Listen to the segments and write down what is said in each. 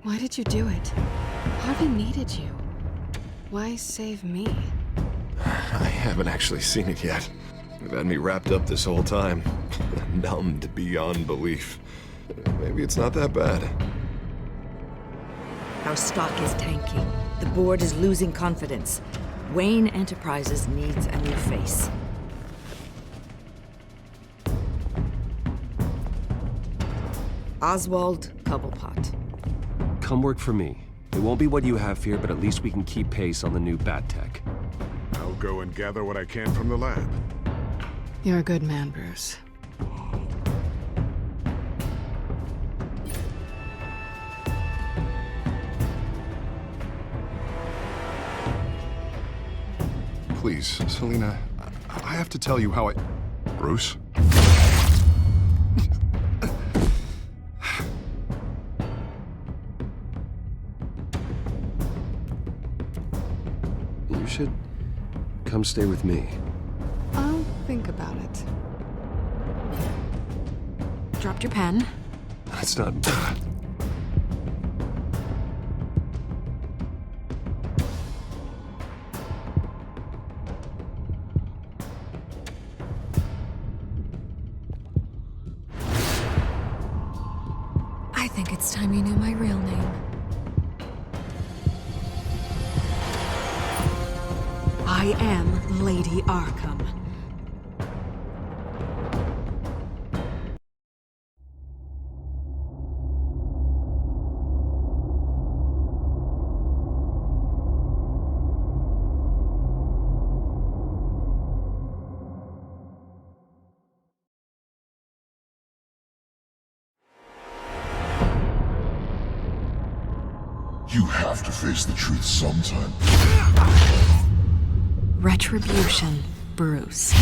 Why did you do it? Harvey needed you. Why save me? I haven't actually seen it yet. They've had me wrapped up this whole time. Numbed beyond belief. Maybe it's not that bad. Our stock is tanking. The board is losing confidence. Wayne Enterprises needs a new face. Oswald Cobblepot. Come work for me. It won't be what you have here, but at least we can keep pace on the new bat tech. I'll go and gather what I can from the lab. You're a good man, Bruce. Please, Selina, I have to tell you how I... Bruce? You should come stay with me. I'll think about it. Dropped your pen. That's not... I think it's time you knew my real name. I am Lady Arkham. You have to face the truth sometime. Retribution, Bruce.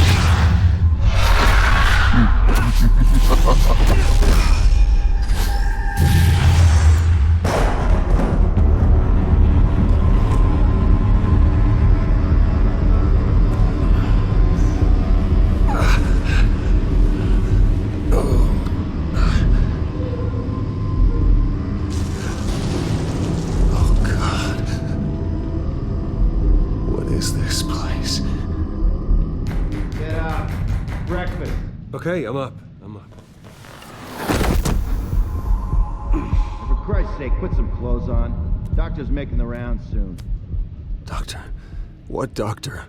Okay, I'm up. For Christ's sake, put some clothes on. Doctor's making the rounds soon. Doctor? What doctor?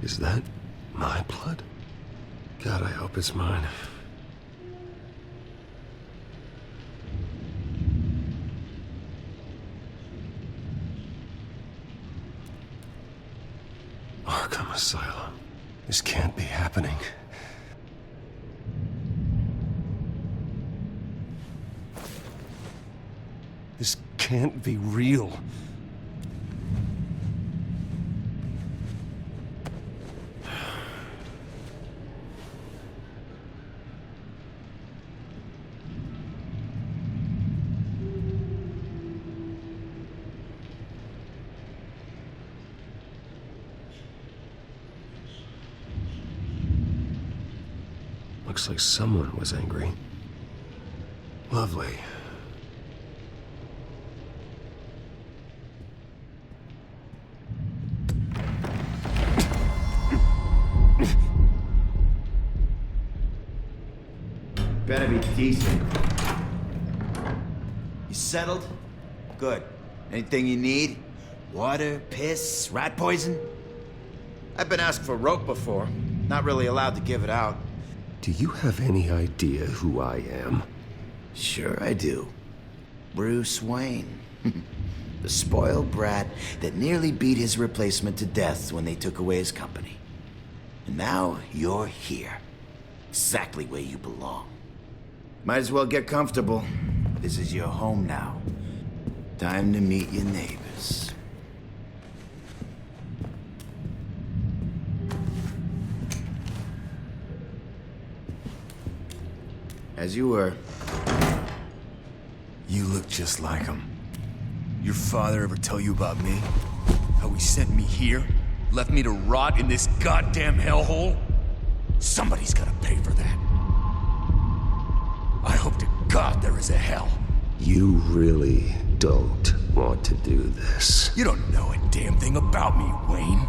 Is that my blood? God, I hope it's mine. Arkham Asylum. This can't be happening. This can't be real. Looks like someone was angry. Lovely. Better be decent. You settled? Good. Anything you need? Water, piss, rat poison? I've been asked for rope before. Not really allowed to give it out. Do you have any idea who I am? Sure I do. Bruce Wayne. The spoiled brat that nearly beat his replacement to death when they took away his company. And now you're here. Exactly where you belong. Might as well get comfortable. This is your home now. Time to meet your neighbors. As you were. You look just like him. Your father ever tell you about me? How he sent me here? Left me to rot in this goddamn hellhole? Somebody's gotta pay for that. I hope to God there is a hell. You really don't want to do this. You don't know a damn thing about me, Wayne.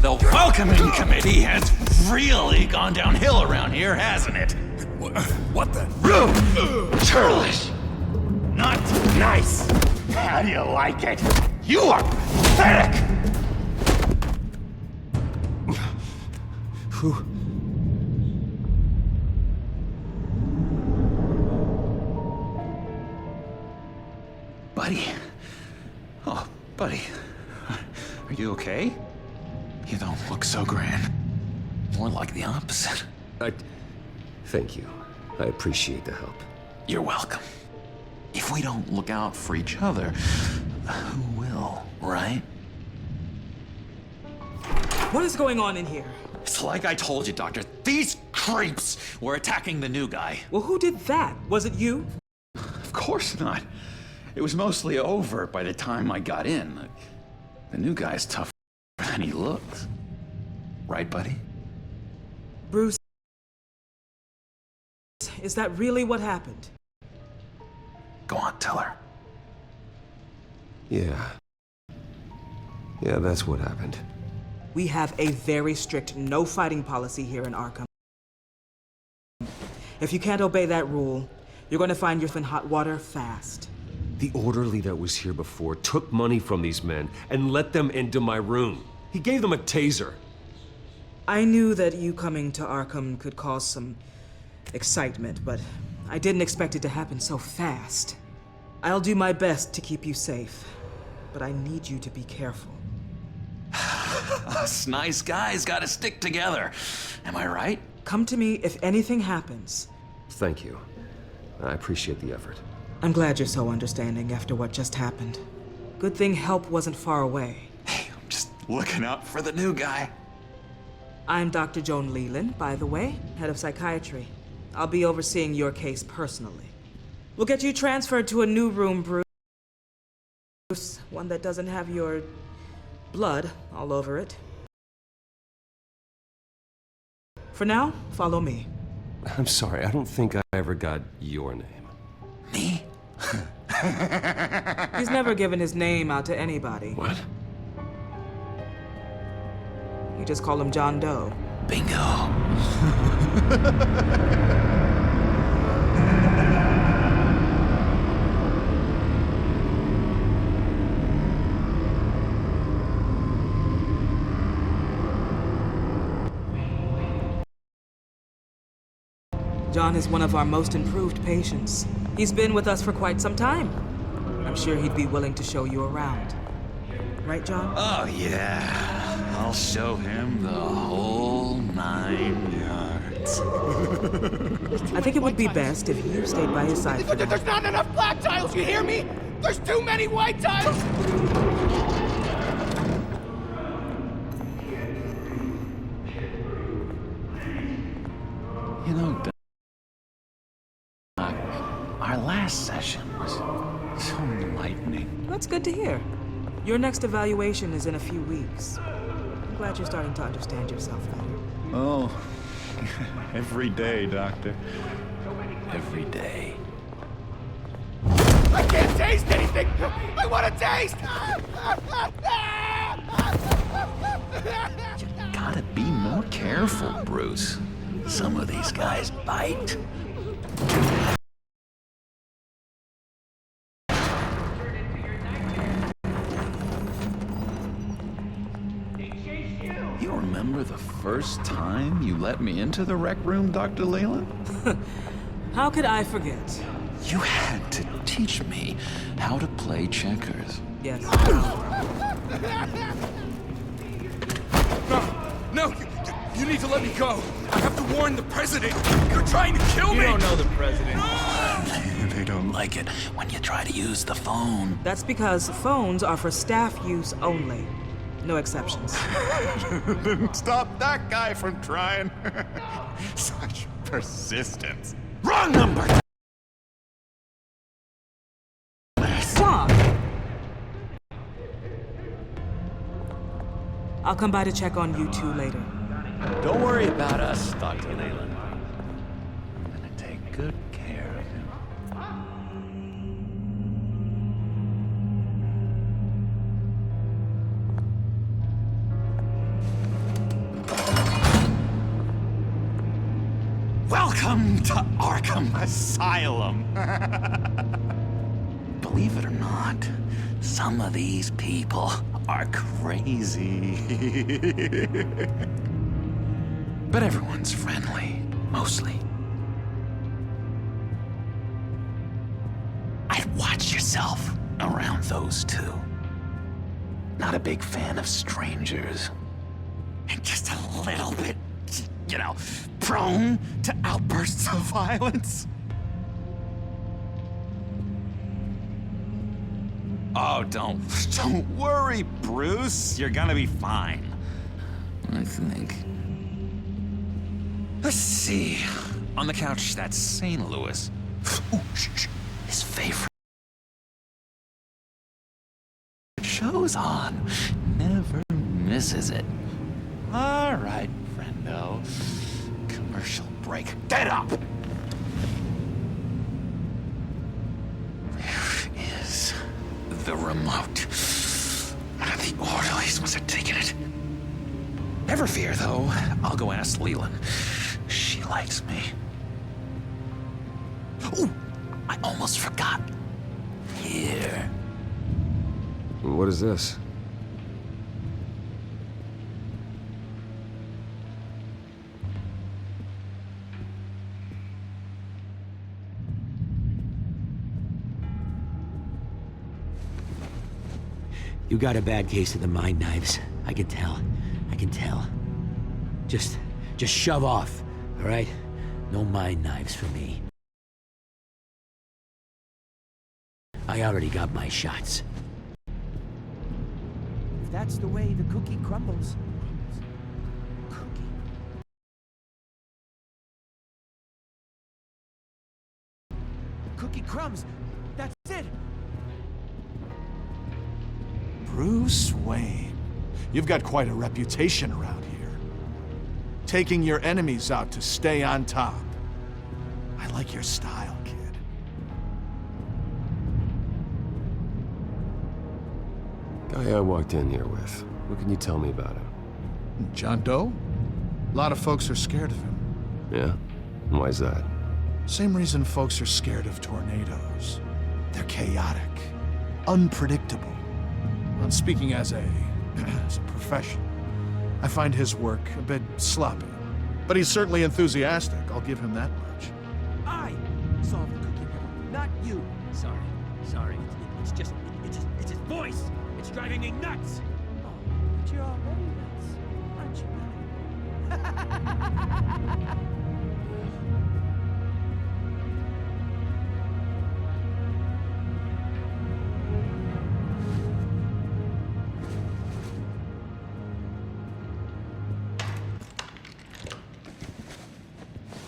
The welcoming committee has really gone downhill around here, hasn't it? What the? Churlish! Not nice! How do you like it? You are pathetic! Buddy. Oh, buddy. Are you okay? You don't look so grand. More like the opposite. Thank you. I appreciate the help. You're welcome. If we don't look out for each other, who will, right? What is going on in here? It's like I told you, Doctor. These creeps were attacking the new guy. Well, who did that? Was it you? Of course not. It was mostly over by the time I got in. The new guy's tougher than he looks. Right, buddy? Bruce, is that really what happened? Go on, tell her. Yeah. Yeah, that's what happened. We have a very strict no fighting policy here in Arkham. If you can't obey that rule, you're going to find yourself in hot water fast. The orderly that was here before took money from these men and let them into my room. He gave them a taser. I knew that you coming to Arkham could cause some excitement, but I didn't expect it to happen so fast. I'll do my best to keep you safe, but I need you to be careful. Us nice guys gotta stick together. Am I right? Come to me if anything happens. Thank you. I appreciate the effort. I'm glad you're so understanding after what just happened. Good thing help wasn't far away. Hey, I'm just looking out for the new guy. I'm Dr. Joan Leland, by the way, head of psychiatry. I'll be overseeing your case personally. We'll get you transferred to a new room, Bruce. One that doesn't have your blood all over it. For now, follow me. I'm sorry, I don't think I ever got your name. Me? He's never given his name out to anybody. What? You just call him John Doe. Bingo. John is one of our most improved patients. He's been with us for quite some time. I'm sure he'd be willing to show you around. Right, John? Oh, yeah. I'll show him the whole 9 yards. I think it would be best if you stayed by his side. There's not enough black tiles, you hear me? There's too many white tiles! You know, Doc, our last session was so enlightening. That's good to hear. Your next evaluation is in a few weeks. I'm glad you're starting to understand yourself better. Oh, every day, Doctor. Every day. I can't taste anything! I want to taste! You gotta be more careful, Bruce. Some of these guys bite. You remember the first time you let me into the rec room, Dr. Leland? How could I forget? You had to teach me how to play checkers. Yes. No, You need to let me go. I have to warn the president. You're trying to kill me. You don't know the president. They don't like it when you try to use the phone. That's because phones are for staff use only. No exceptions. Stop that guy from trying. Such persistence. Wrong number! Stop! I'll come by to check on you two later. Don't worry about us, Dr. Leland. I'm gonna take good care of him. Welcome to Arkham Asylum. Believe it or not, some of these people are crazy. But everyone's friendly, mostly. I'd watch yourself around those two. Not a big fan of strangers. And just a little bit, you know, prone to outbursts of violence. Oh, don't worry, Bruce. You're gonna be fine. I think. Let's see. On the couch, that's St. Louis. Ooh, his favorite show's on. Never misses it. All right, friendo. Commercial break. Get up! There is the remote. The orderlies must have taken it. Never fear, though. I'll go ask Leland. She likes me. Ooh, I almost forgot. Here. What is this? You got a bad case of the mind knives. I can tell. I can tell. Just shove off, all right? No mind knives for me. I already got my shots. If that's the way the cookie crumbles. Cookie crumbs. That's it. Bruce Wayne. You've got quite a reputation around here. Taking your enemies out to stay on top. I like your style, kid. Guy I walked in here with. What can you tell me about him? John Doe? A lot of folks are scared of him. Yeah? And why is that? Same reason folks are scared of tornadoes. They're chaotic, unpredictable. I'm speaking as a professional. I find his work a bit sloppy. But he's certainly enthusiastic, I'll give him that much. I solved the cookie riddle, not you. Sorry. It's his voice. It's driving me nuts. Oh, but you're already nuts, aren't you?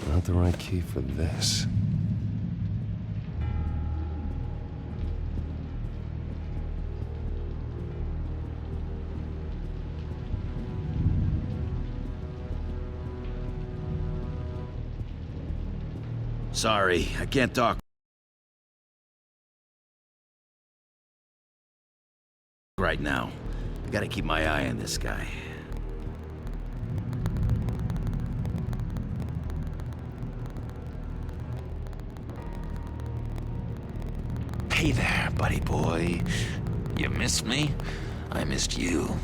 Not the right key for this. Sorry, I can't talk right now. I gotta keep my eye on this guy. Hey there, buddy boy. You missed me? I missed you.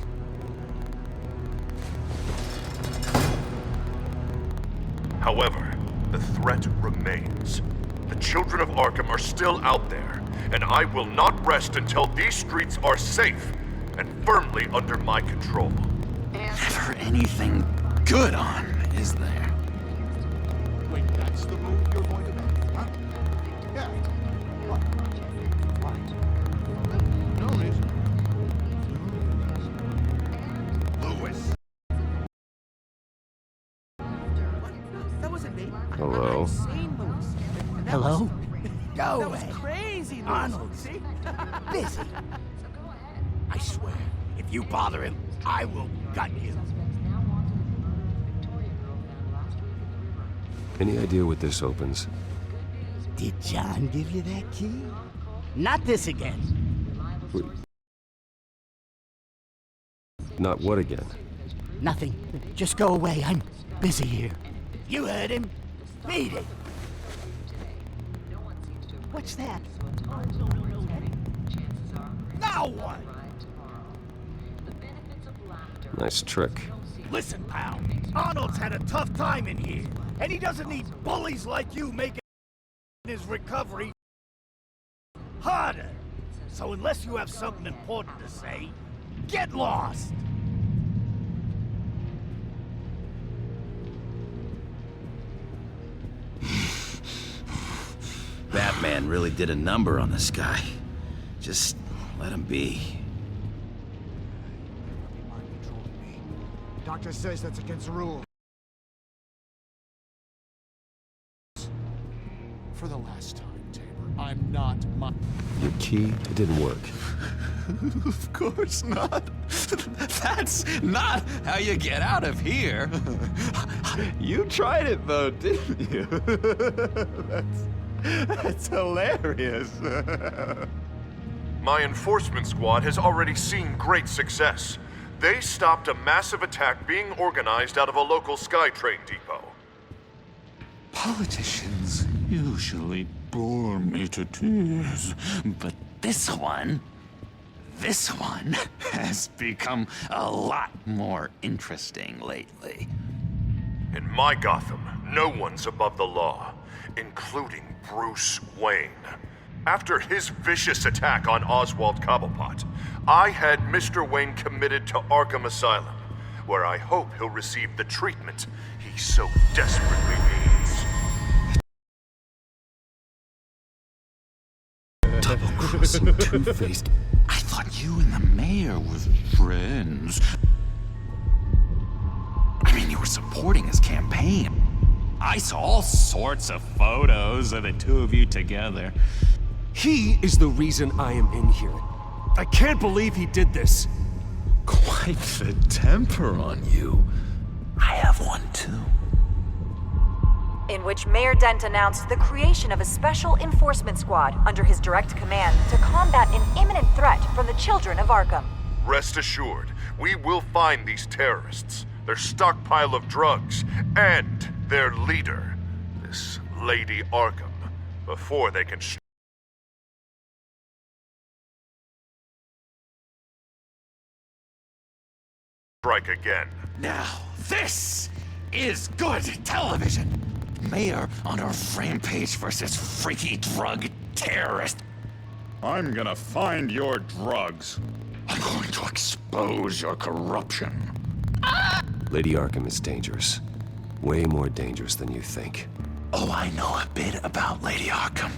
However, the threat remains. The children of Arkham are still out there, and I will not rest until these streets are safe and firmly under my control. Never anything good on, is there? Wait, that's the move you're going to make, huh? Yeah. What? Why? No reason. Lewis! That wasn't me. Hello? Hello? Go that was crazy, Lewis. Arnold. See? Busy. I swear, if you bother him, I will gut you. Any idea what this opens? Did John give you that key? Not this again. Not what again? Nothing. Just go away. I'm busy here. You heard him. Beat it. What's that? Now what? Nice trick. Listen, pal. Arnold's had a tough time in here, and he doesn't need bullies like you making his recovery harder. So unless you have something important to say, get lost. Batman really did a number on this guy. Just let him be. Doctor says that's against the rules. For the last time, Taylor, I'm not Your key, it didn't work. Of course not. That's not how you get out of here. You tried it though, didn't you? That's hilarious. My enforcement squad has already seen great success. They stopped a massive attack being organized out of a local SkyTrain depot. Politicians usually bore me to tears, but this one has become a lot more interesting lately. In my Gotham, no one's above the law, including Bruce Wayne. After his vicious attack on Oswald Cobblepot, I had Mr. Wayne committed to Arkham Asylum, where I hope he'll receive the treatment he so desperately needs. Double-crossing, two-faced. I thought you and the mayor were friends. I mean, you were supporting his campaign. I saw all sorts of photos of the two of you together. He is the reason I am in here. I can't believe he did this. Quite the temper on you. I have one too. In which Mayor Dent announced the creation of a special enforcement squad under his direct command to combat an imminent threat from the children of Arkham. Rest assured, we will find these terrorists, their stockpile of drugs, and their leader, this Lady Arkham, before they can strike again. Now, this is good television. Mayor on a rampage versus freaky drug terrorist. I'm gonna find your drugs. I'm going to expose your corruption. Lady Arkham is dangerous. Way more dangerous than you think. Oh, I know a bit about Lady Arkham.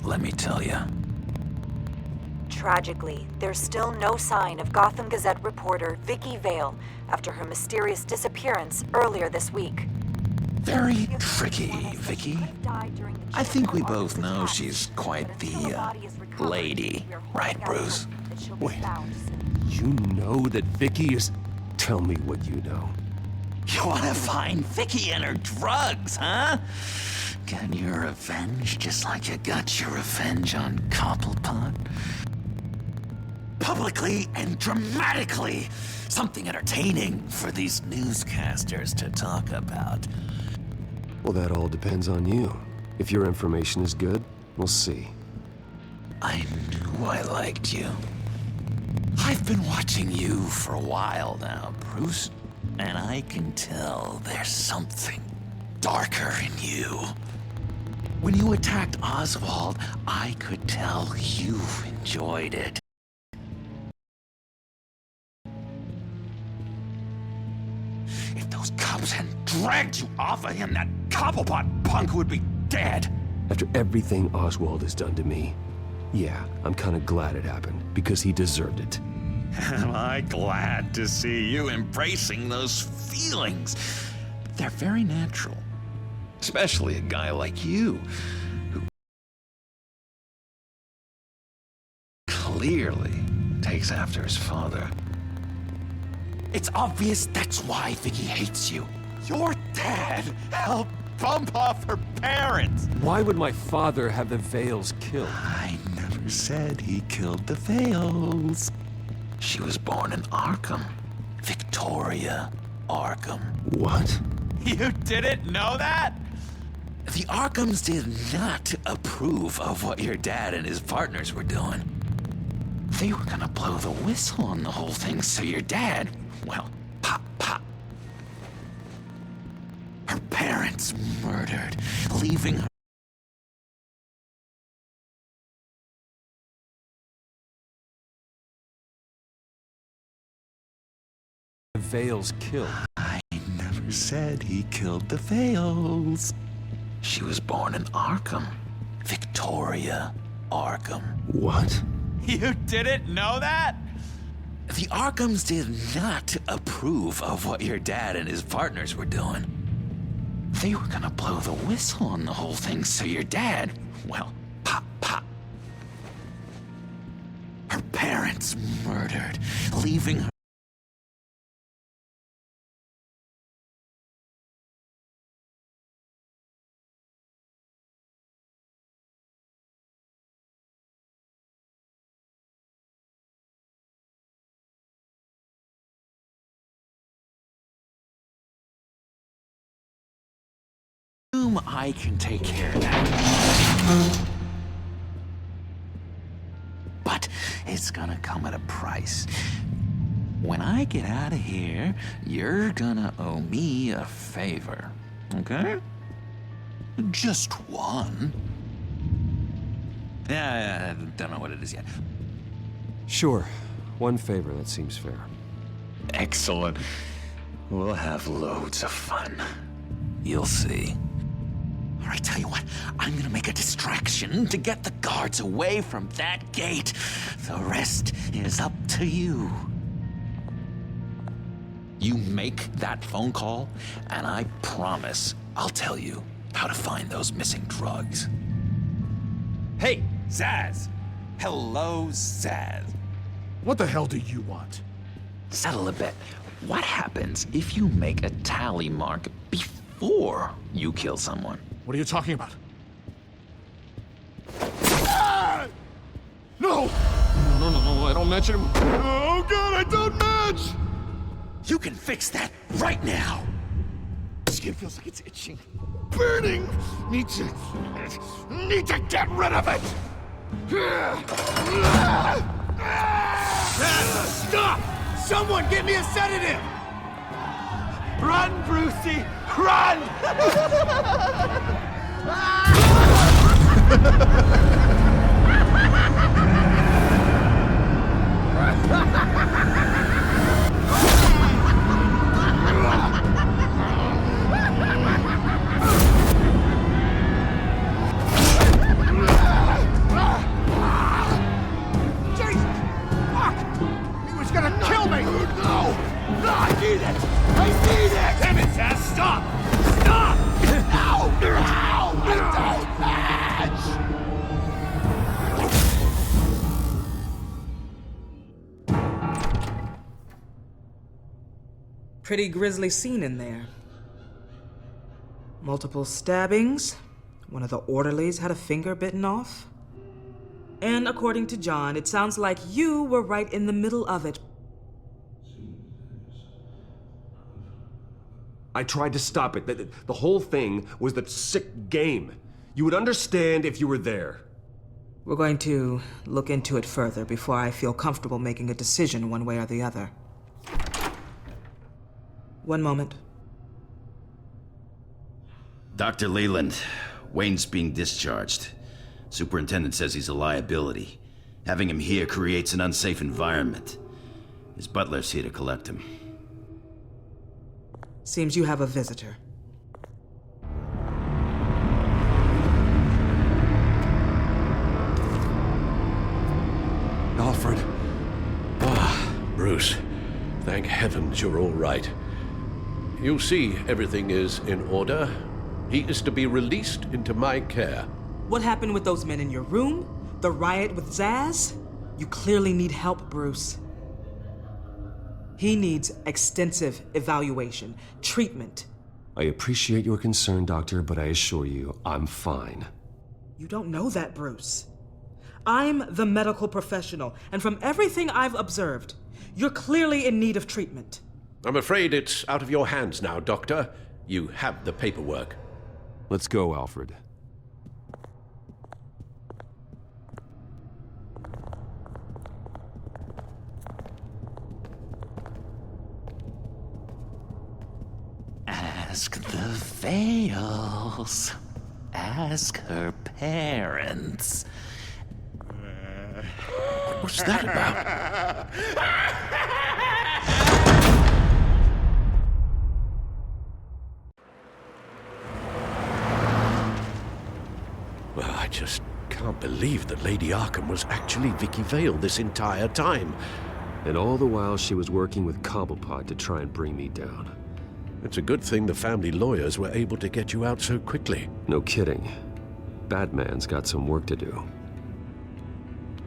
Let me tell you. Tragically, there's still no sign of Gotham Gazette reporter Vicky Vale after her mysterious disappearance earlier this week. Very tricky, Vicky. I think we both know she's quite the, lady. Right, Bruce? Wait, you know that Vicky is... Tell me what you know. You wanna find Vicky and her drugs, huh? Get your revenge just like you got your revenge on Cobblepot? Publicly and dramatically! Something entertaining for these newscasters to talk about. Well, that all depends on you. If your information is good, we'll see. I knew I liked you. I've been watching you for a while now, Bruce, and I can tell there's something darker in you. When you attacked Oswald, I could tell you enjoyed it. If those corpse and dragged you off of him, that Cobblepot punk would be dead. After everything Oswald has done to me, yeah, I'm kind of glad it happened, because he deserved it. Am I glad to see you embracing those feelings? They're very natural. Especially a guy like you, who clearly takes after his father. It's obvious that's why Vicky hates you. Your dad helped bump off her parents. Why would my father have the Vales killed? I never said he killed the Vales. She was born in Arkham. Victoria Arkham. What? You didn't know that? The Arkhams did not approve of what your dad and his partners were doing. They were gonna blow the whistle on the whole thing, so your dad, well, pop. Her parents murdered, leaving her. The Vales killed. I never said he killed the Vales. She was born in Arkham. Victoria Arkham. What? You didn't know that? The Arkhams did not approve of what your dad and his partners were doing. They were gonna blow the whistle on the whole thing, so your dad, well, pop. Her parents murdered, leaving her. I can take care of that. But it's gonna come at a price. When I get out of here, you're gonna owe me a favor, okay? Just one. Yeah, I don't know what it is yet. Sure. One favor, that seems fair. Excellent. We'll have loads of fun. You'll see. All right, tell you what, I'm gonna make a distraction to get the guards away from that gate. The rest is up to you. You make that phone call, and I promise I'll tell you how to find those missing drugs. Hey, Zaz! Hello, Zaz. What the hell do you want? Settle a bet. What happens if you make a tally mark before you kill someone? What are you talking about? Ah! No! No, I don't match him. Oh God, I don't match! You can fix that right now! Skin feels like it's itching. Burning! Need to get rid of it! Stop! Someone get me a sedative! Run, Brucey! Run! Jesus! Fuck! He was gonna kill me! No! I need it! I need it! Damn it, Zaz! Stop! Stop! No! I don't match! Pretty grisly scene in there. Multiple stabbings. One of the orderlies had a finger bitten off. And according to John, it sounds like you were right in the middle of it. I tried to stop it. The whole thing was that sick game. You would understand if you were there. We're going to look into it further before I feel comfortable making a decision one way or the other. One moment. Dr. Leland, Wayne's being discharged. Superintendent says he's a liability. Having him here creates an unsafe environment. His butler's here to collect him. Seems you have a visitor. Alfred. Bruce. Thank heavens you're all right. You see, everything is in order. He is to be released into my care. What happened with those men in your room? The riot with Zaz? You clearly need help, Bruce. He needs extensive evaluation, treatment. I appreciate your concern, Doctor, but I assure you, I'm fine. You don't know that, Bruce. I'm the medical professional, and from everything I've observed, you're clearly in need of treatment. I'm afraid it's out of your hands now, Doctor. You have the paperwork. Let's go, Alfred. Ask the Vales. Ask her parents. What's that about? Well, I just can't believe that Lady Arkham was actually Vicky Vale this entire time. And all the while she was working with Cobblepot to try and bring me down. It's a good thing the family lawyers were able to get you out so quickly. No kidding. Batman's got some work to do.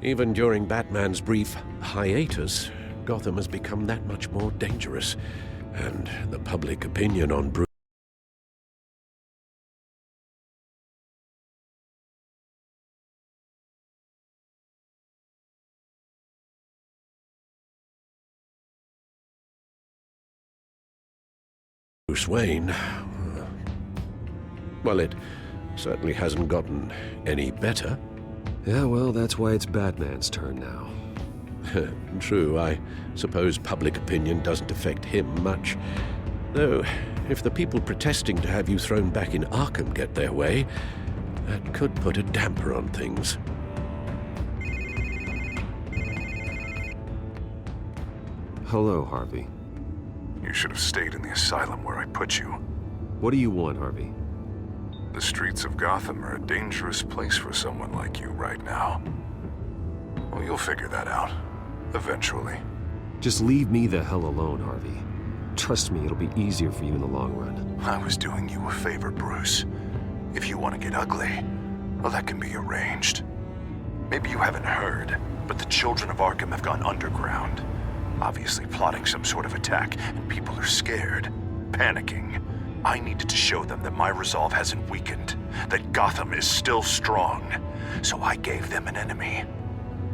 Even during Batman's brief hiatus, Gotham has become that much more dangerous. And the public opinion on Bruce Wayne, well, it certainly hasn't gotten any better. Yeah, well, that's why it's Batman's turn now. True, I suppose public opinion doesn't affect him much. Though, if the people protesting to have you thrown back in Arkham get their way, that could put a damper on things. Hello, Harvey. You should have stayed in the asylum where I put you. What do you want, Harvey? The streets of Gotham are a dangerous place for someone like you right now. Well, you'll figure that out. Eventually. Just leave me the hell alone, Harvey. Trust me, it'll be easier for you in the long run. I was doing you a favor, Bruce. If you want to get ugly, well, that can be arranged. Maybe you haven't heard, but the children of Arkham have gone underground. Obviously plotting some sort of attack, and people are scared, panicking. I needed to show them that my resolve hasn't weakened, that Gotham is still strong. So I gave them an enemy.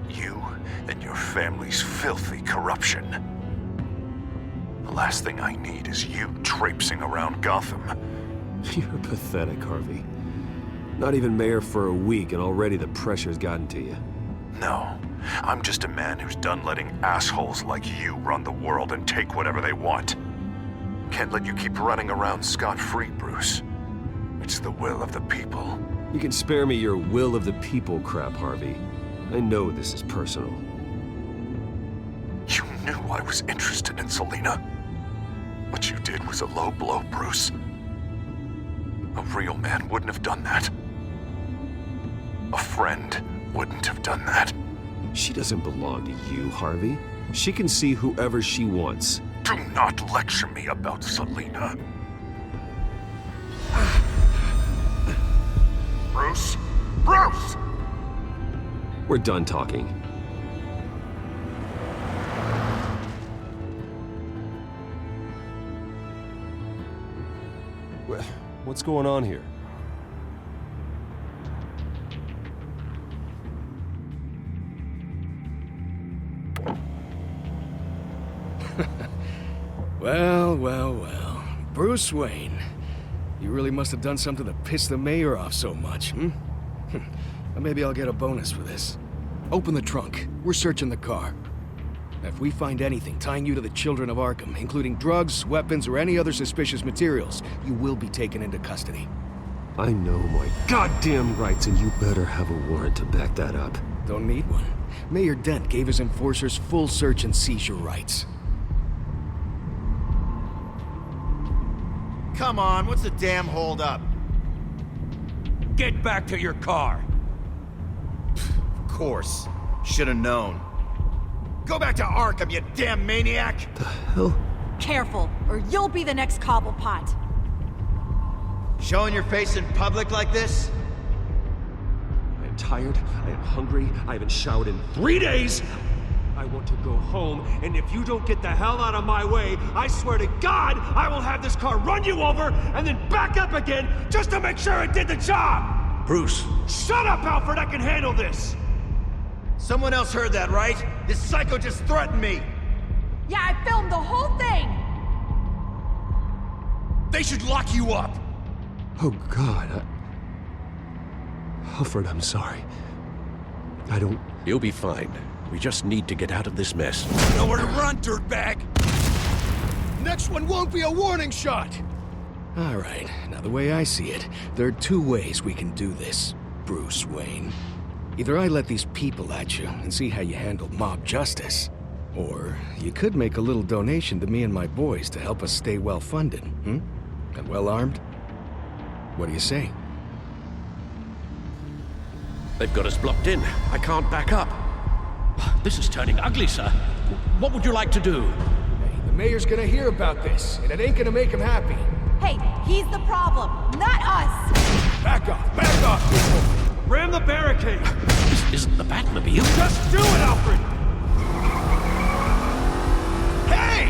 You and your family's filthy corruption. The last thing I need is you traipsing around Gotham. You're pathetic, Harvey. Not even mayor for a week, and already the pressure's gotten to you. No. I'm just a man who's done letting assholes like you run the world and take whatever they want. Can't let you keep running around scot-free, Bruce. It's the will of the people. You can spare me your will of the people crap, Harvey. I know this is personal. You knew I was interested in Selina. What you did was a low blow, Bruce. A real man wouldn't have done that. A friend wouldn't have done that. She doesn't belong to you, Harvey. She can see whoever she wants. Do not lecture me about Selina. Bruce? Bruce! We're done talking. What's going on here? Well. Bruce Wayne. You really must have done something to piss the mayor off so much, hmm? Maybe I'll get a bonus for this. Open the trunk. We're searching the car. If we find anything tying you to the children of Arkham, including drugs, weapons, or any other suspicious materials, you will be taken into custody. I know my goddamn rights, and you better have a warrant to back that up. Don't need one. Mayor Dent gave his enforcers full search and seizure rights. Come on, what's the damn holdup? Get back to your car! Of course. Should've known. Go back to Arkham, you damn maniac! The hell? Careful, or you'll be the next Cobblepot. Showing your face in public like this? I am tired, I am hungry, I haven't showered in 3 days! I want to go home, and if you don't get the hell out of my way, I swear to God, I will have this car run you over, and then back up again, just to make sure it did the job! Bruce. Shut up, Alfred, I can handle this! Someone else heard that, right? This psycho just threatened me! Yeah, I filmed the whole thing! They should lock you up! Oh, God, Alfred, I'm sorry. I don't... You'll be fine. We just need to get out of this mess. Nowhere to run, dirtbag! Next one won't be a warning shot! All right, now the way I see it, there are 2 ways we can do this, Bruce Wayne. Either I let these people at you and see how you handle mob justice, or you could make a little donation to me and my boys to help us stay well-funded, And well-armed? What do you say? They've got us blocked in. I can't back up. This is turning ugly, sir. What would you like to do? Hey, the mayor's gonna hear about this, and it ain't gonna make him happy. Hey, he's the problem, not us! Back off, people! Ram the barricade! This isn't the Batmobile. Just do it, Alfred! Hey!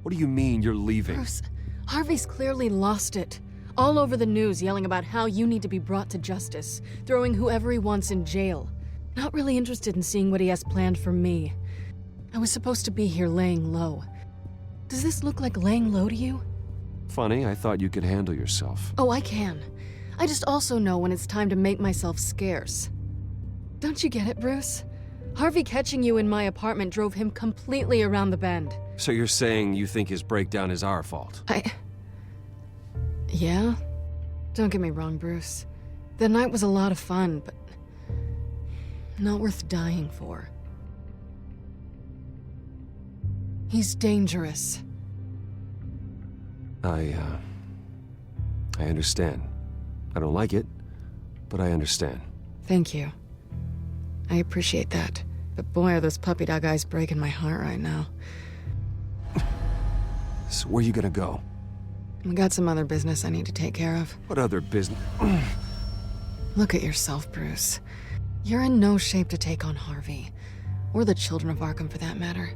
What do you mean you're leaving? Bruce, Harvey's clearly lost it. All over the news yelling about how you need to be brought to justice, throwing whoever he wants in jail. Not really interested in seeing what he has planned for me. I was supposed to be here laying low. Does this look like laying low to you? Funny, I thought you could handle yourself. Oh, I can. I just also know when it's time to make myself scarce. Don't you get it, Bruce? Harvey catching you in my apartment drove him completely around the bend. So you're saying you think his breakdown is our fault? Yeah? Don't get me wrong, Bruce. The night was a lot of fun, but not worth dying for. He's dangerous. I understand. I don't like it, but I understand. Thank you. I appreciate that. But boy, are those puppy dog eyes breaking my heart right now. So where you gonna go? I got some other business I need to take care of. What other business? Look at yourself, Bruce. You're in no shape to take on Harvey. Or the children of Arkham, for that matter.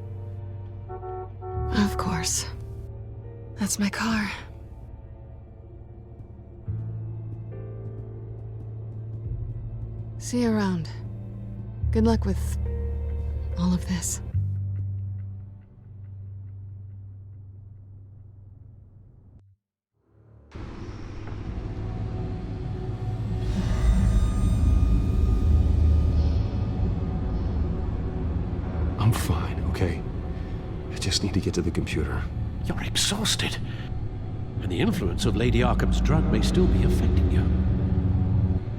Of course. That's my car. See you around. Good luck with all of this. I'm fine, okay? I just need to get to the computer. You're exhausted. And the influence of Lady Arkham's drug may still be affecting you.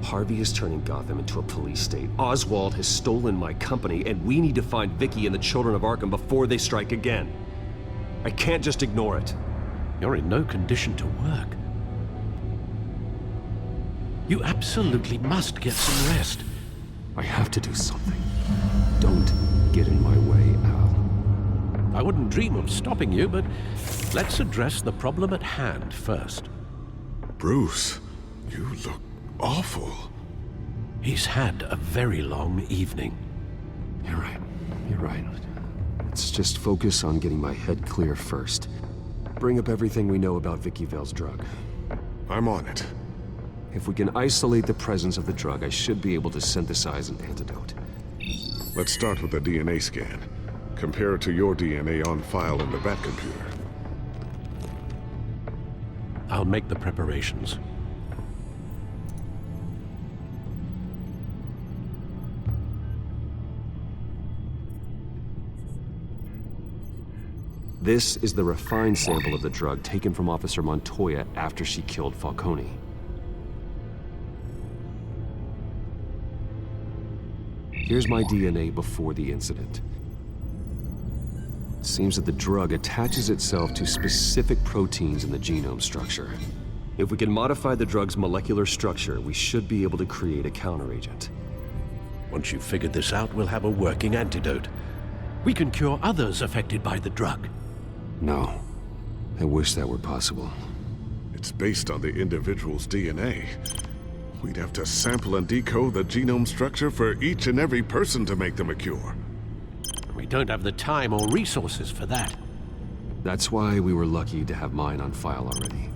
Harvey is turning Gotham into a police state. Oswald has stolen my company, and we need to find Vicky and the children of Arkham before they strike again. I can't just ignore it. You're in no condition to work. You absolutely must get some rest. I have to do something. Don't get in my way, Al. I wouldn't dream of stopping you, but let's address the problem at hand first. Bruce, you look awful. He's had a very long evening. You're right. You're right. Let's just focus on getting my head clear first. Bring up everything we know about Vicky Vale's drug. I'm on it. If we can isolate the presence of the drug, I should be able to synthesize an antidote. Let's start with a DNA scan. Compare it to your DNA on file in the Batcomputer. I'll make the preparations. This is the refined sample of the drug taken from Officer Montoya after she killed Falcone. Here's my DNA before the incident. It seems that the drug attaches itself to specific proteins in the genome structure. If we can modify the drug's molecular structure, we should be able to create a counteragent. Once you've figured this out, we'll have a working antidote. We can cure others affected by the drug. No. I wish that were possible. It's based on the individual's DNA. We'd have to sample and decode the genome structure for each and every person to make them a cure. We don't have the time or resources for that. That's why we were lucky to have mine on file already.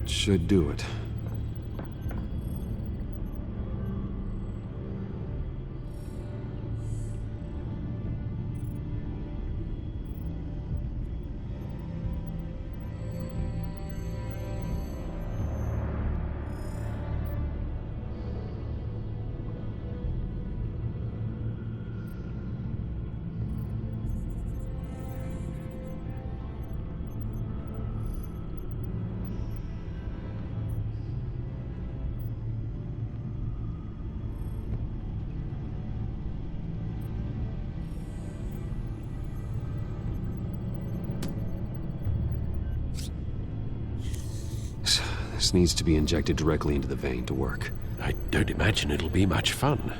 Should do it. This needs to be injected directly into the vein to work. I don't imagine it'll be much fun.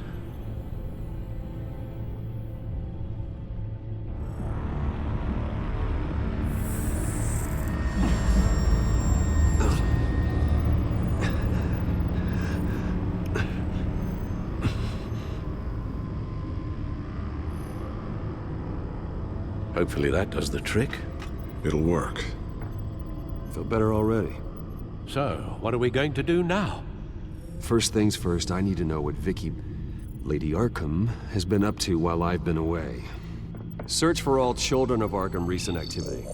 Hopefully that does the trick. It'll work. Feel better already. So, what are we going to do now? First things first, I need to know what Lady Arkham, has been up to while I've been away. Search for all children of Arkham recent activity.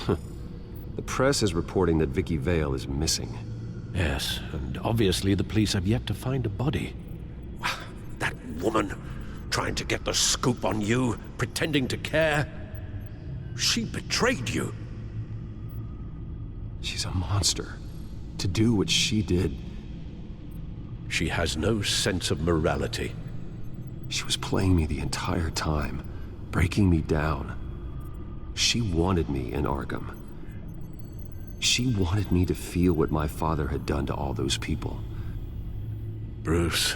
The press is reporting that Vicky Vale is missing. Yes, and obviously the police have yet to find a body. That woman, trying to get the scoop on you, pretending to care. She betrayed you. She's a monster. To do what she did. She has no sense of morality. She was playing me the entire time, breaking me down. She wanted me in Arkham. She wanted me to feel what my father had done to all those people. Bruce.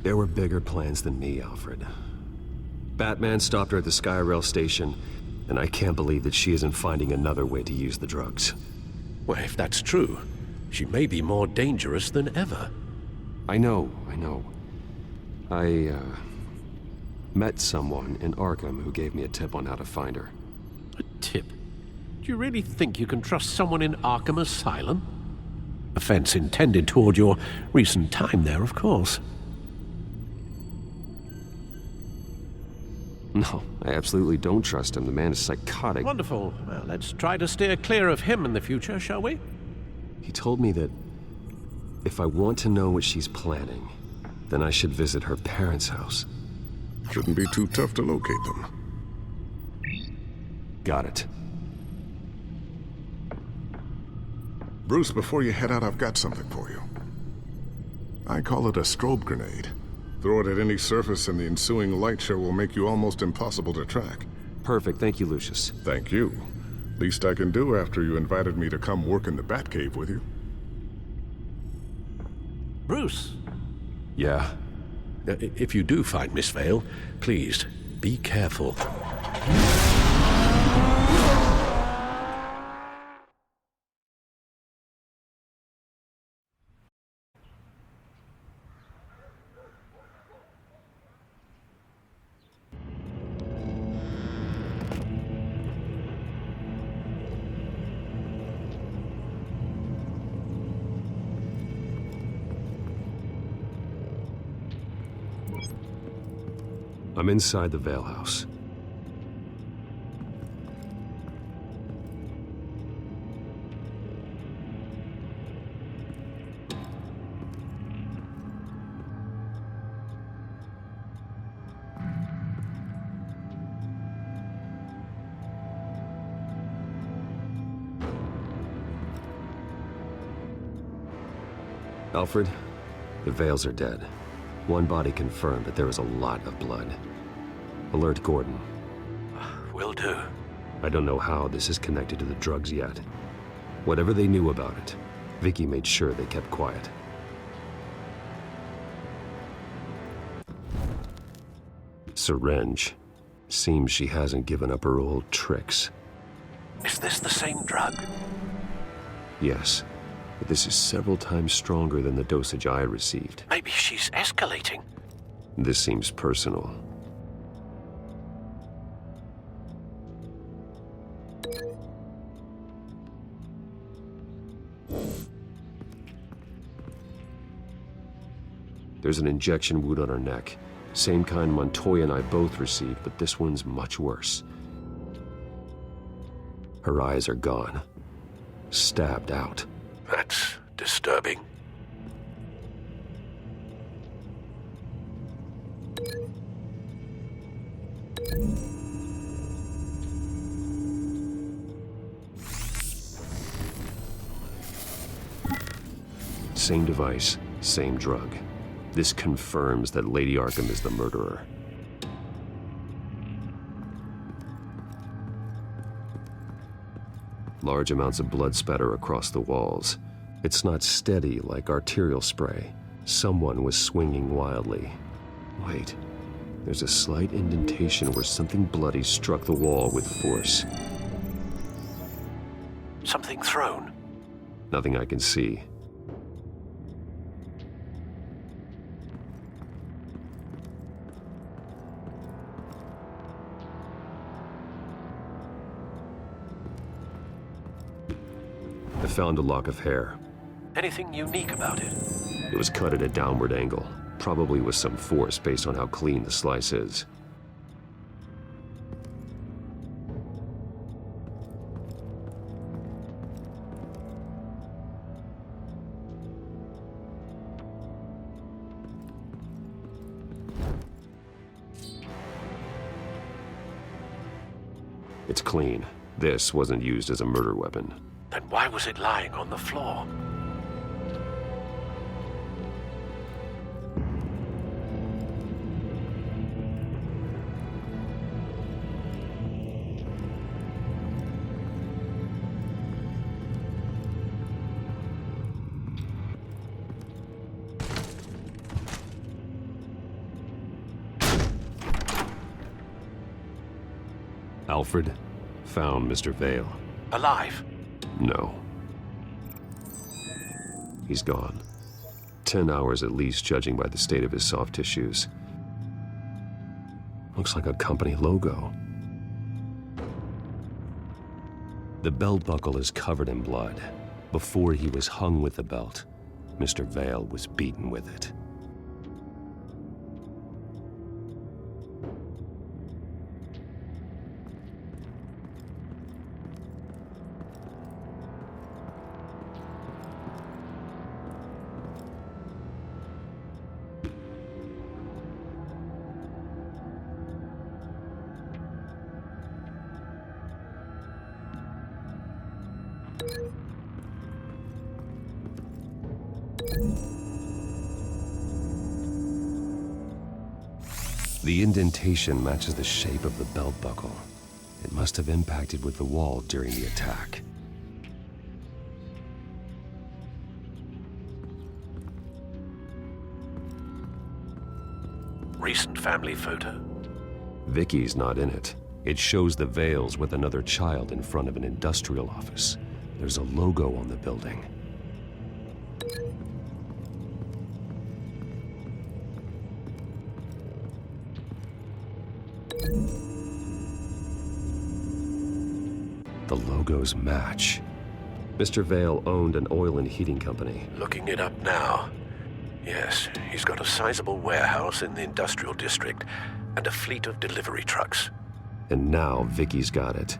There were bigger plans than me, Alfred. Batman stopped her at the Skyrail station, and I can't believe that she isn't finding another way to use the drugs. Well, if that's true, she may be more dangerous than ever. I know. I met someone in Arkham who gave me a tip on how to find her. A tip? Do you really think you can trust someone in Arkham Asylum? Offense intended toward your recent time there, of course. No, I absolutely don't trust him. The man is psychotic. Wonderful. Well, let's try to steer clear of him in the future, shall we? He told me that if I want to know what she's planning, then I should visit her parents' house. Shouldn't be too tough to locate them. Got it. Bruce, before you head out, I've got something for you. I call it a strobe grenade. Throw it at any surface and the ensuing light show will make you almost impossible to track. Perfect. Thank you, Lucius. Thank you. Least I can do after you invited me to come work in the Batcave with you. Bruce. Yeah? If you do find Miss Vale, please, be careful. I'm inside the Vale House. Alfred, the Vales are dead. One body confirmed, but there is a lot of blood. Alert Gordon. Will do. I don't know how this is connected to the drugs yet. Whatever they knew about it, Vicky made sure they kept quiet. Syringe. Seems she hasn't given up her old tricks. Is this the same drug? Yes, but this is several times stronger than the dosage I received. Maybe she's escalating. This seems personal. There's an injection wound on her neck. Same kind Montoya and I both received, but this one's much worse. Her eyes are gone. Stabbed out. That's disturbing. Same device, same drug. This confirms that Lady Arkham is the murderer. Large amounts of blood spatter across the walls. It's not steady like arterial spray. Someone was swinging wildly. Wait, there's a slight indentation where something bloody struck the wall with force. Something thrown? Nothing I can see. I found a lock of hair. Anything unique about it? It was cut at a downward angle, probably with some force based on how clean the slice is. It's clean. This wasn't used as a murder weapon. Then why was it lying on the floor? Alfred found Mr. Vale. Alive? No. He's gone. 10 hours at least, judging by the state of his soft tissues. Looks like a company logo. The belt buckle is covered in blood. Before he was hung with the belt, Mr. Vale was beaten with it. The indentation matches the shape of the belt buckle. It must have impacted with the wall during the attack. Recent family photo? Vicky's not in it. It shows the Vales with another child in front of an industrial office. There's a logo on the building. The logos match. Mr. Vale owned an oil and heating company. Looking it up now. Yes, he's got a sizable warehouse in the industrial district and a fleet of delivery trucks. And now Vicky's got it.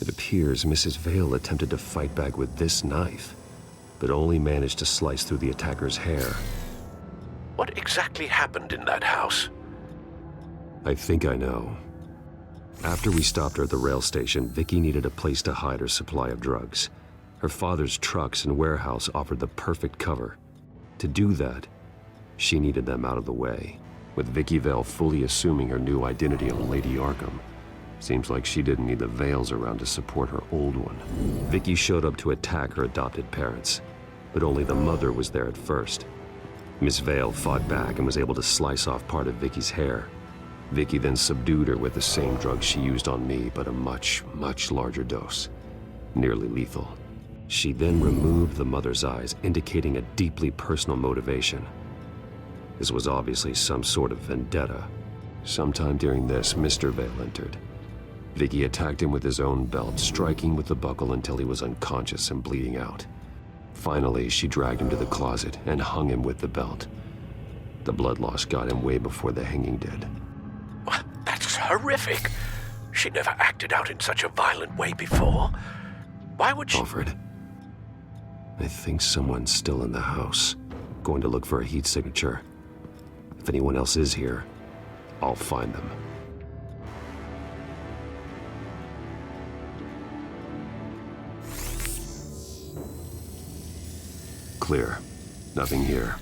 It appears Mrs. Vale attempted to fight back with this knife, but only managed to slice through the attacker's hair. What exactly happened in that house? I think I know. After we stopped her at the rail station, Vicky needed a place to hide her supply of drugs. Her father's trucks and warehouse offered the perfect cover. To do that, she needed them out of the way, with Vicky Vale fully assuming her new identity of Lady Arkham. Seems like she didn't need the Vales around to support her old one. Vicky showed up to attack her adopted parents, but only the mother was there at first. Miss Vale fought back and was able to slice off part of Vicky's hair. Vicky then subdued her with the same drug she used on me, but a much, much larger dose. Nearly lethal. She then removed the mother's eyes, indicating a deeply personal motivation. This was obviously some sort of vendetta. Sometime during this, Mr. Vale entered. Vicky attacked him with his own belt, striking with the buckle until he was unconscious and bleeding out. Finally, she dragged him to the closet and hung him with the belt. The blood loss got him way before the hanging did. That's horrific. She never acted out in such a violent way before. Why would she... Alfred, I think someone's still in the house. Going to look for a heat signature. If anyone else is here, I'll find them. Clear. Nothing here.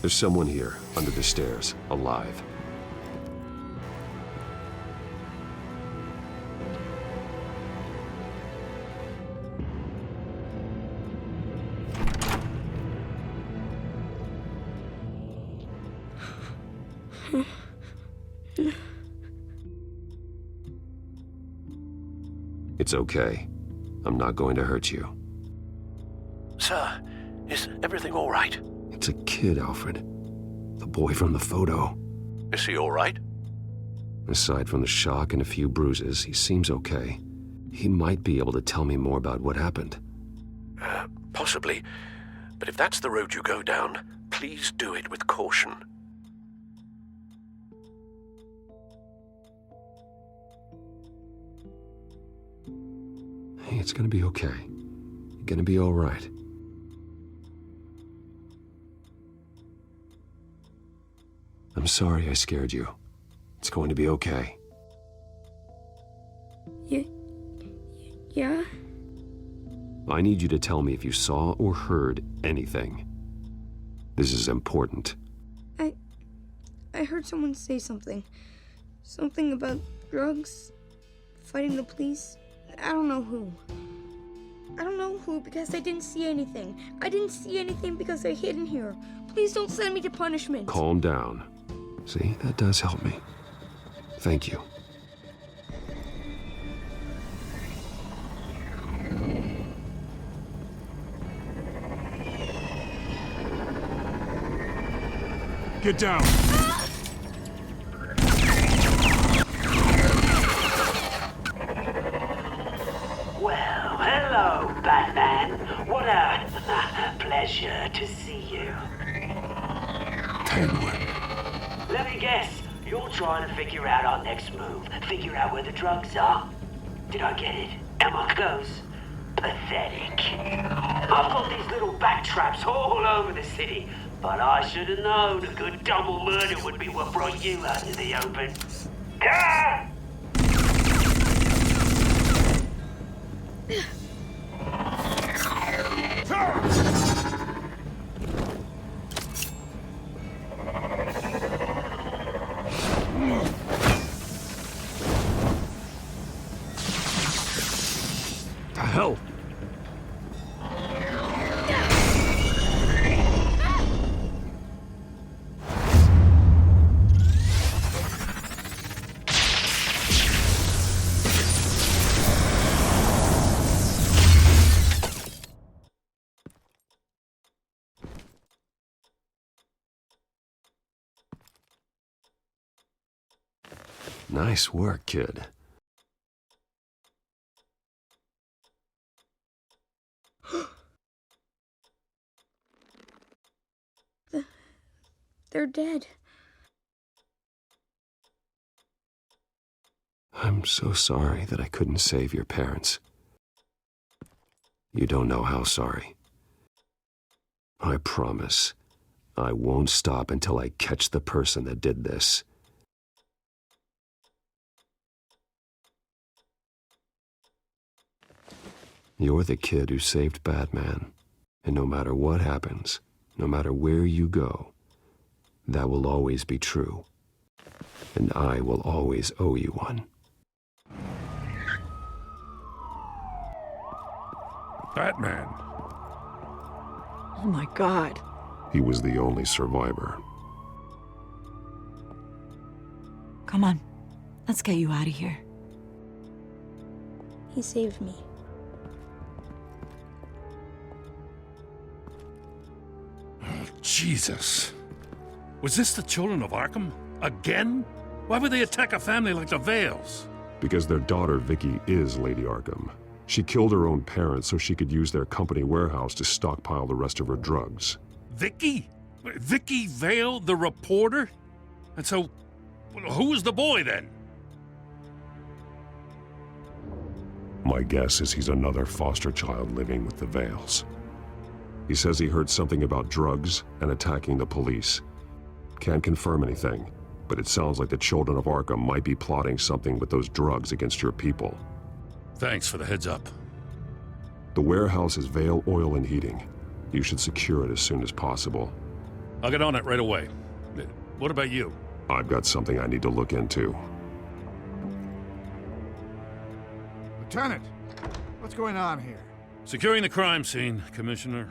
There's someone here, under the stairs, alive. It's okay. I'm not going to hurt you. Sir, is everything all right? It's a kid, Alfred. The boy from the photo. Is he all right? Aside from the shock and a few bruises, he seems okay. He might be able to tell me more about what happened. Possibly. But if that's the road you go down, please do it with caution. Hey, it's gonna be okay. You're gonna be all right. I'm sorry I scared you. It's going to be okay. Yeah? I need you to tell me if you saw or heard anything. This is important. I heard someone say something. Something about drugs, fighting the police. I don't know who. I don't know who because I didn't see anything. I didn't see anything because I hid in here. Please don't send me to punishment. Calm down. See, that does help me. Thank you. Get down! Well, hello, Batman. What a pleasure to see you. Penguin. Let me guess, you're trying to figure out our next move. Figure out where the drugs are. Did I get it? Am I close? Pathetic. I've got these little back traps all over the city, but I should have known a good double murder would be what brought you out in the open. Ah! The hell? Nice work, kid. They're dead. I'm so sorry that I couldn't save your parents. You don't know how sorry. I promise, I won't stop until I catch the person that did this. You're the kid who saved Batman, and no matter what happens, no matter where you go, that will always be true, and I will always owe you one. Batman. Oh my God. He was the only survivor. Come on, let's get you out of here. He saved me. Jesus. Was this the children of Arkham? Again? Why would they attack a family like the Vales? Because their daughter, Vicky, is Lady Arkham. She killed her own parents so she could use their company warehouse to stockpile the rest of her drugs. Vicky? Vicky Vale, the reporter? And so, who was the boy then? My guess is he's another foster child living with the Vales. He says he heard something about drugs and attacking the police. Can't confirm anything, but it sounds like the children of Arkham might be plotting something with those drugs against your people. Thanks for the heads up. The warehouse is Vale Oil and Heating. You should secure it as soon as possible. I'll get on it right away. What about you? I've got something I need to look into. Lieutenant, what's going on here? Securing the crime scene, Commissioner.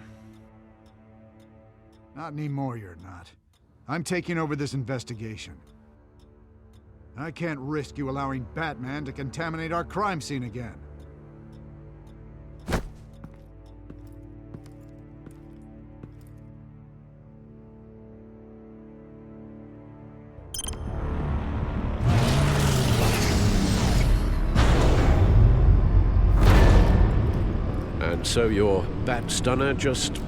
Not anymore, you're not. I'm taking over this investigation. I can't risk you allowing Batman to contaminate our crime scene again. And so your bat stunner just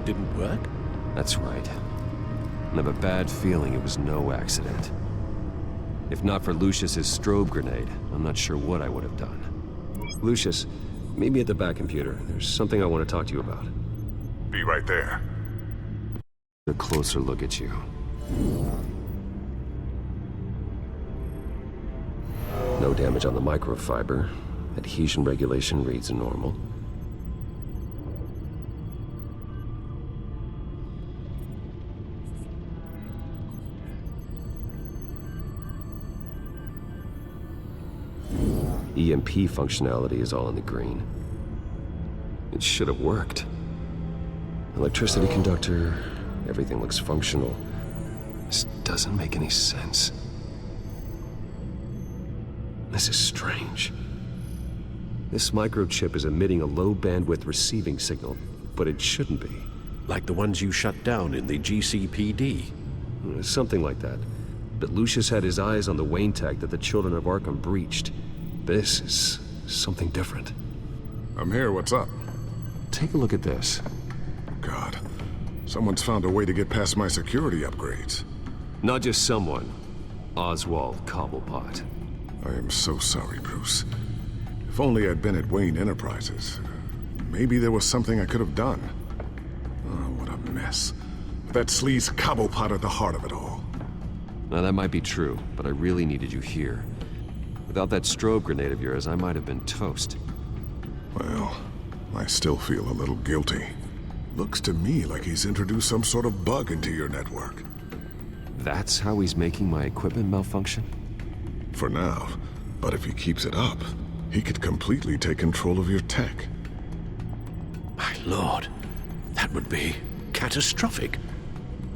didn't work? That's right. I have a bad feeling it was no accident. If not for Lucius's strobe grenade, I'm not sure what I would have done. Lucius, meet me at the back computer. There's something I want to talk to you about. Be right there. A closer look at you. No damage on the microfiber. Adhesion regulation reads normal. EMP functionality is all in the green. It should have worked. Electricity conductor, everything looks functional. This doesn't make any sense. This is strange. This microchip is emitting a low bandwidth receiving signal, but it shouldn't be. Like the ones you shut down in the GCPD. Something like that. But Lucius had his eyes on the Wayne tag that the children of Arkham breached. This is something different. I'm here, what's up? Take a look at this. God. Someone's found a way to get past my security upgrades. Not just someone. Oswald Cobblepot. I am so sorry, Bruce. If only I'd been at Wayne Enterprises. Maybe there was something I could have done. Oh, what a mess. That sleaze Cobblepot at the heart of it all. Now that might be true, but I really needed you here. Without that strobe grenade of yours, I might have been toast. Well, I still feel a little guilty. Looks to me like he's introduced some sort of bug into your network. That's how he's making my equipment malfunction? For now. But if he keeps it up, he could completely take control of your tech. My lord, that would be catastrophic.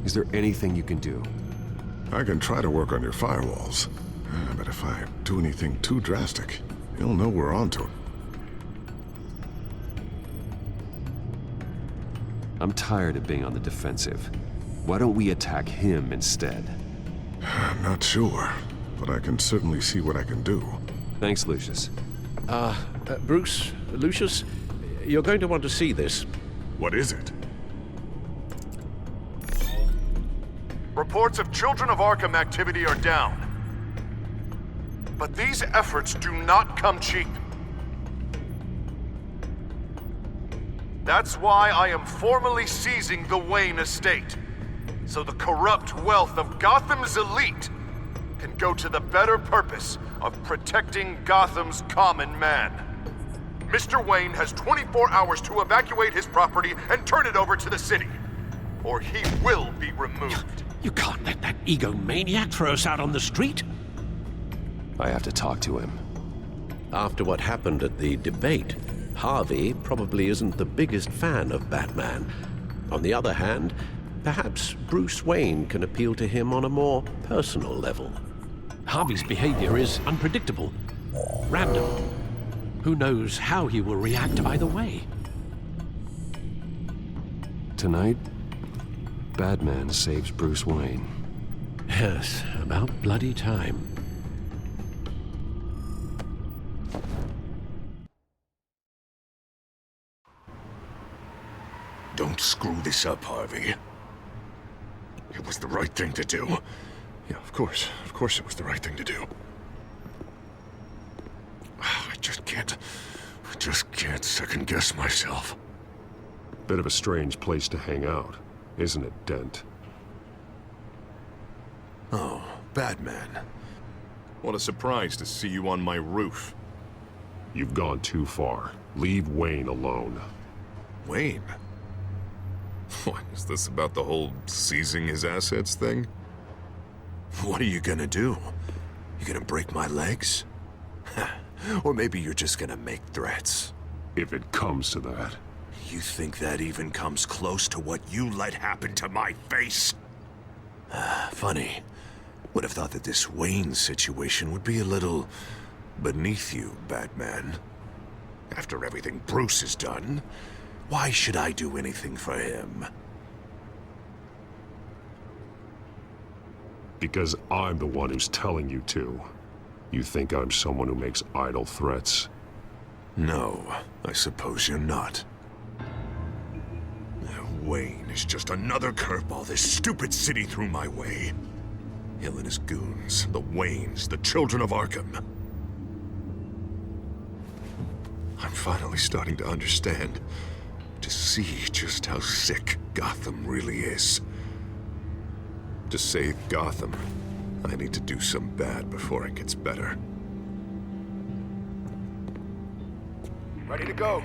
Is there anything you can do? I can try to work on your firewalls. But if I do anything too drastic, he'll know we're onto it. I'm tired of being on the defensive. Why don't we attack him instead? I'm not sure, but I can certainly see what I can do. Thanks, Lucius. Bruce, Lucius, you're going to want to see this. What is it? Reports of Children of Arkham activity are down. But these efforts do not come cheap. That's why I am formally seizing the Wayne estate, so the corrupt wealth of Gotham's elite can go to the better purpose of protecting Gotham's common man. Mr. Wayne has 24 hours to evacuate his property and turn it over to the city, or he will be removed. You can't let that egomaniac throw us out on the street. I have to talk to him. After what happened at the debate, Harvey probably isn't the biggest fan of Batman. On the other hand, perhaps Bruce Wayne can appeal to him on a more personal level. Harvey's behavior is unpredictable, random. Who knows how he will react either way? Tonight, Batman saves Bruce Wayne. Yes, about bloody time. Don't screw this up, Harvey. It was the right thing to do. Yeah, of course it was the right thing to do. I just can't second-guess myself. Bit of a strange place to hang out, isn't it, Dent? Oh, Batman. What a surprise to see you on my roof. You've gone too far. Leave Wayne alone. Wayne? What, is this about the whole seizing his assets thing? What are you gonna do? You gonna break my legs? Or maybe you're just gonna make threats. If it comes to that. You think that even comes close to what you let happen to my face? Funny. Would have thought that this Wayne situation would be a little beneath you, Batman. After everything Bruce has done, why should I do anything for him? Because I'm the one who's telling you to. You think I'm someone who makes idle threats? No, I suppose you're not. Wayne is just another curveball this stupid city threw my way. Hill and his goons, the Waynes, the Children of Arkham. I'm finally starting to understand. To see just how sick Gotham really is. To save Gotham, I need to do some bad before it gets better. Ready to go.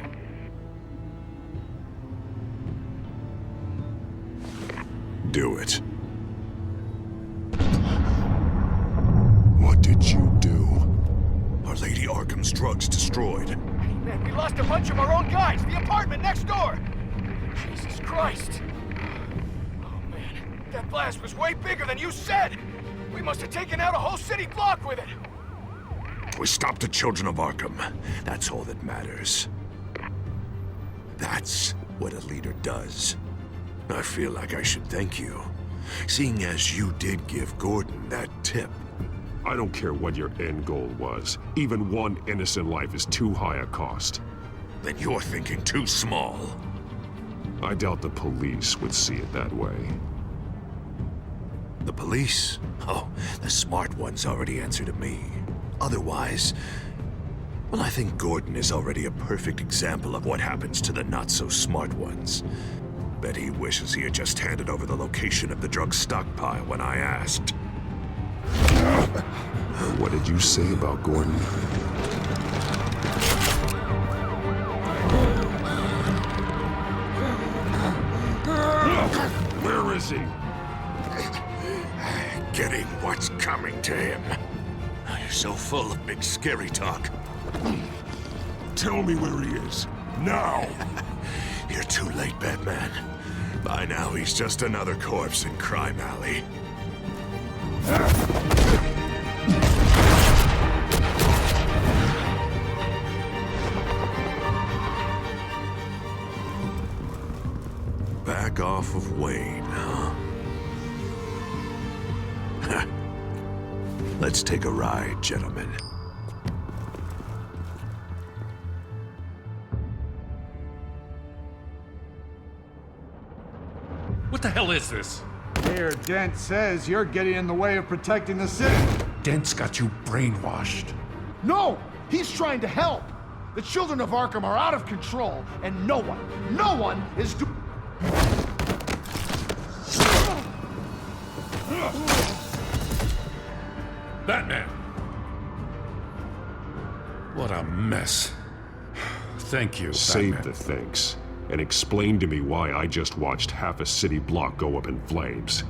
Do it. What did you do? Our Lady Arkham's drugs destroyed. Man, we lost a bunch of our own guys. The apartment next door. Jesus Christ. Oh, man. That blast was way bigger than you said. We must have taken out a whole city block with it. We stopped the Children of Arkham. That's all that matters. That's what a leader does. I feel like I should thank you, seeing as you did give Gordon that tip. I don't care what your end goal was. Even one innocent life is too high a cost. Then you're thinking too small. I doubt the police would see it that way. The police? Oh, the smart ones already answer to me. Otherwise, well, I think Gordon is already a perfect example of what happens to the not-so-smart ones. Bet he wishes he had just handed over the location of the drug stockpile when I asked. What did you say about Gordon? Where is he? Getting what's coming to him. You're so full of big scary talk. Tell me where he is. Now! You're too late, Batman. By now, he's just another corpse in Crime Alley. Back off of Wayne, huh? Let's take a ride, gentlemen. What the hell is this? Mayor Dent says you're getting in the way of protecting the city. Dent's got you brainwashed. No! He's trying to help! The children of Arkham are out of control, and no one is Batman! What a mess. Thank you, Save Batman. the thanks, and explain to me why I just watched half a city block go up in flames.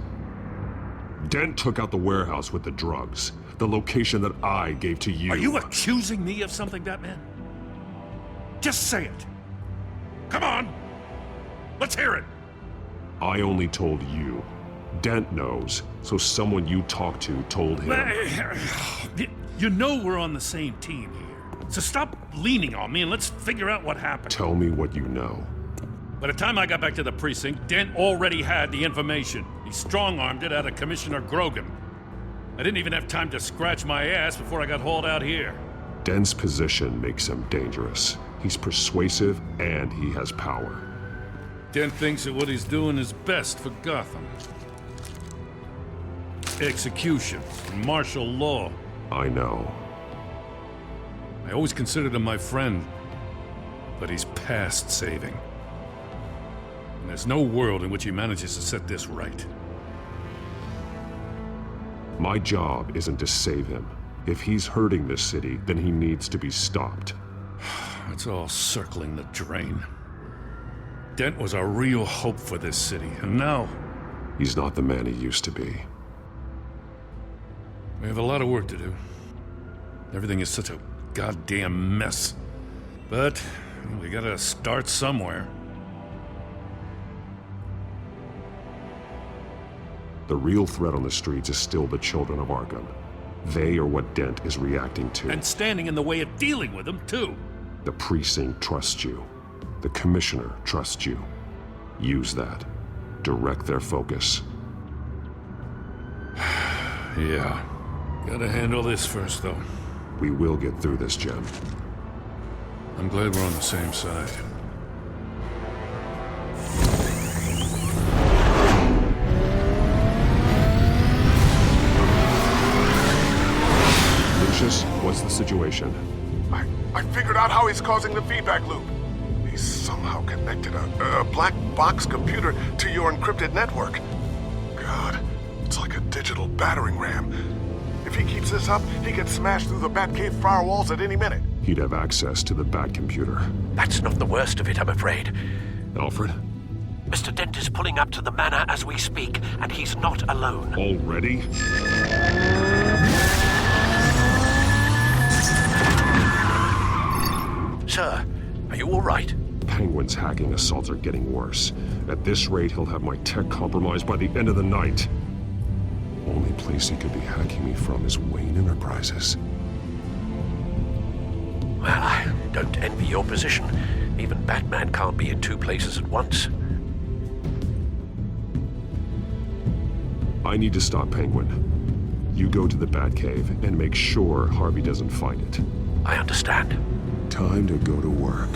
Dent took out the warehouse with the drugs, the location that I gave to you. Are you accusing me of something, Batman? Just say it. Come on! Let's hear it! I only told you. Dent knows, so someone you talked to told him. You know we're on the same team here. So stop leaning on me and let's figure out what happened. Tell me what you know. By the time I got back to the precinct, Dent already had the information. He strong-armed it out of Commissioner Grogan. I didn't even have time to scratch my ass before I got hauled out here. Dent's position makes him dangerous. He's persuasive and he has power. Dent thinks that what he's doing is best for Gotham. Execution, martial law. I know. I always considered him my friend, but he's past saving. And there's no world in which he manages to set this right. My job isn't to save him. If he's hurting this city, then he needs to be stopped. It's all circling the drain. Dent was a real hope for this city, and now... He's not the man he used to be. We have a lot of work to do. Everything is such a goddamn mess. But we gotta start somewhere. The real threat on the streets is still the children of Arkham. They are what Dent is reacting to. And standing in the way of dealing with them, too. The precinct trusts you. The commissioner trusts you. Use that. Direct their focus. Yeah. Gotta handle this first, though. We will get through this, Jim. I'm glad we're on the same side. Lucius, what's the situation? I figured out how he's causing the feedback loop. He's somehow connected a black box computer to your encrypted network. God, it's like a digital battering ram. If he keeps this up, he can smash through the Batcave firewalls at any minute. He'd have access to the Bat computer. That's not the worst of it, I'm afraid. Alfred? Mr. Dent is pulling up to the manor as we speak, and he's not alone. Already? Sir, are you all right? Penguin's hacking assaults are getting worse. At this rate, he'll have my tech compromised by the end of the night. Only place he could be hacking me from is Wayne Enterprises. Well, I don't envy your position. Even Batman can't be in two places at once. I need to stop Penguin. You go to the Batcave and make sure Harvey doesn't find it. I understand. Time to go to work.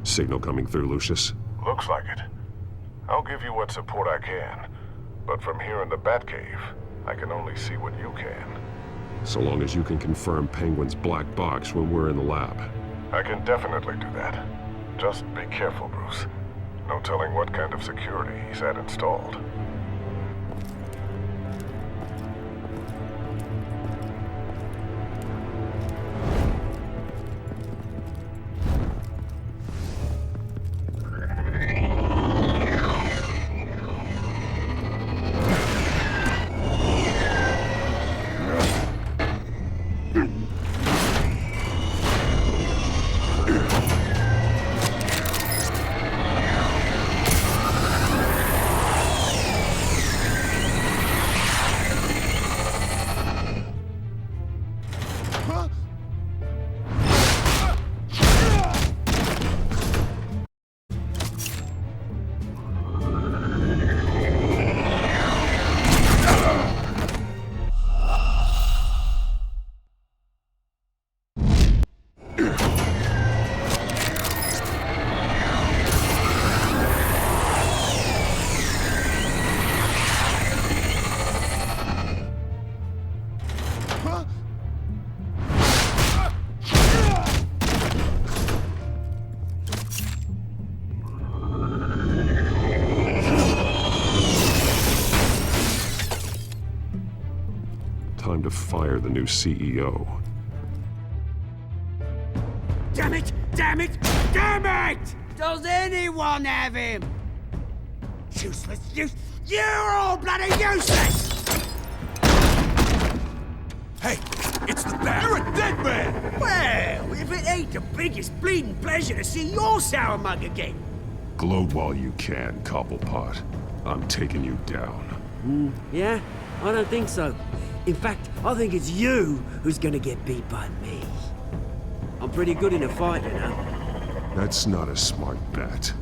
Signal coming through, Lucius. Looks like it. I'll give you what support I can. But from here in the Batcave, I can only see what you can. So long as you can confirm Penguin's black box when we're in the lab. I can definitely do that. Just be careful, Bruce. No telling what kind of security he's had installed. Time to fire the new CEO. Damn it! Damn it! Damn it! Does anyone have him? Useless, you're all bloody useless! Hey, it's the Bat! You're a dead man! Well, if it ain't the biggest bleeding pleasure to see your sour mug again. Gloat while you can, Cobblepot. I'm taking you down. Yeah? I don't think so. In fact, I think it's you who's gonna get beat by me. I'm pretty good in a fight, you know. That's not a smart bet.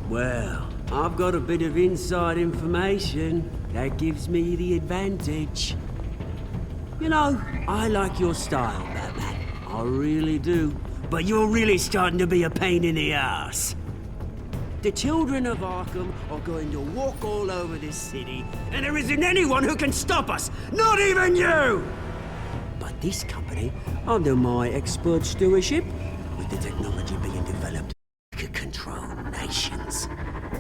Well, I've got a bit of inside information that gives me the advantage. You know, I like your style, Batman. I really do. But you're really starting to be a pain in the ass. The children of Arkham are going to walk all over this city, and there isn't anyone who can stop us! Not even you! But this company, under my expert stewardship, with the technology being developed, could control nations.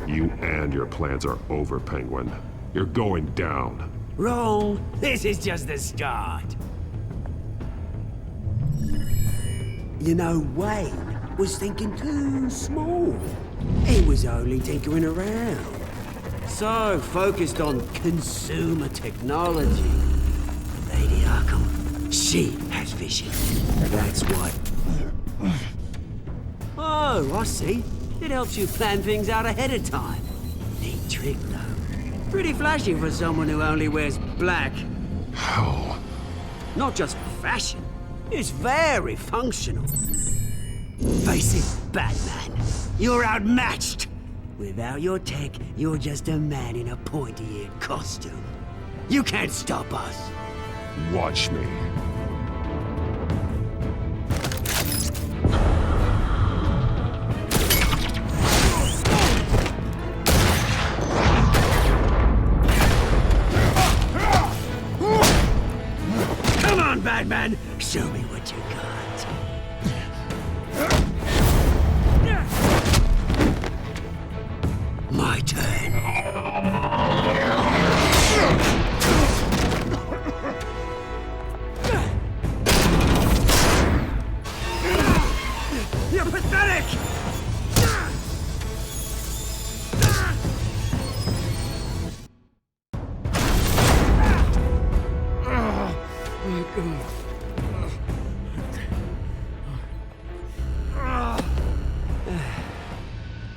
You and your plans are over, Penguin. You're going down. Wrong. This is just the start. You know, Wayne was thinking too small. He was only tinkering around. So focused on consumer technology. Lady Arkham, she has vision. That's what... Oh, I see. It helps you plan things out ahead of time. Neat trick, though. Pretty flashy for someone who only wears black. How? Not just for fashion. It's very functional. Face it, Batman. You're outmatched. Without your tech, you're just a man in a pointy-eared costume. You can't stop us. Watch me. Come on, Batman. Show me what you got. My turn. You're pathetic!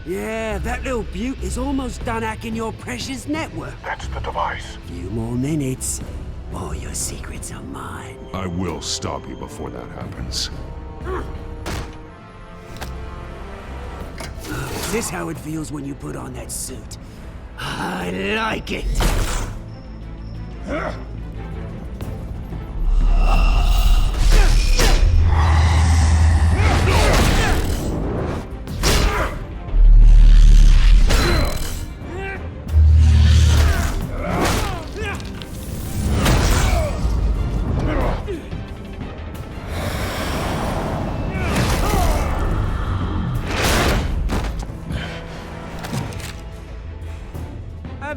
Yeah, that little beaut is almost done hacking your precious network. That's the device. Few more minutes. All your secrets are mine. I will stop you before that happens. Is this how it feels when you put on that suit? I like it!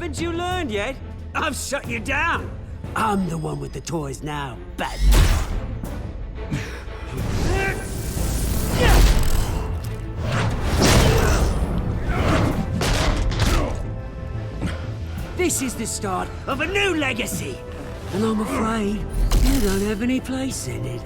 Haven't you learned yet? I've shut you down. I'm the one with the toys now, Batman. This is the start of a new legacy, and I'm afraid you don't have any place in it.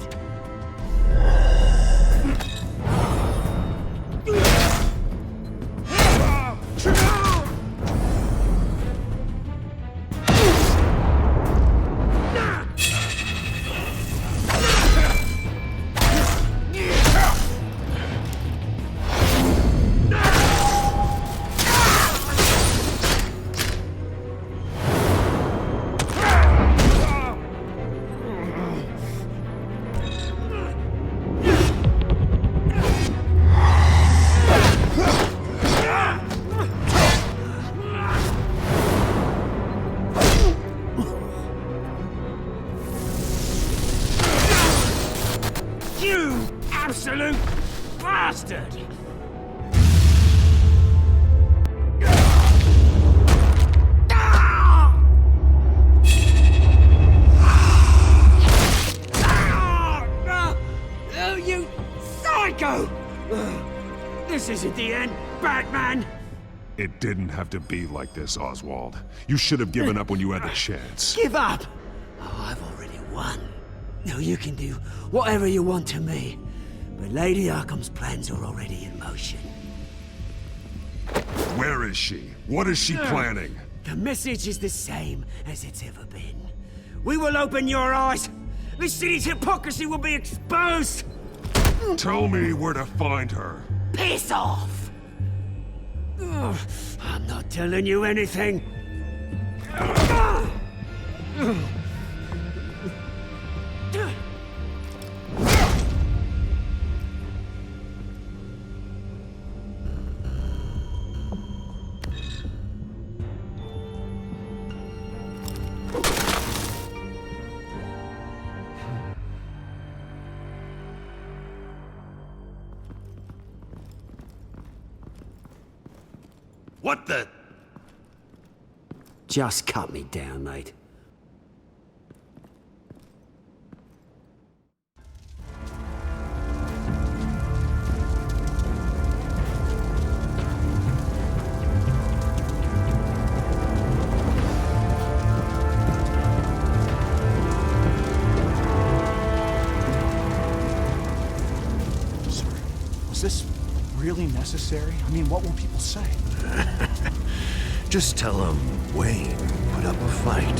You absolute bastard! Oh, you psycho! This isn't the end, Batman! It didn't have to be like this, Oswald. You should have given up when you had the chance. Give up! Oh, I've already won. Now you can do whatever you want to me, but Lady Arkham's plans are already in motion. Where is she? What is she planning? The message is the same as it's ever been. We will open your eyes. The city's hypocrisy will be exposed. Tell me where to find her. Piss off! Ugh, I'm not telling you anything. What the? Just cut me down, mate. Was this really necessary? I mean, what will people say? Just tell them Wayne put up a fight.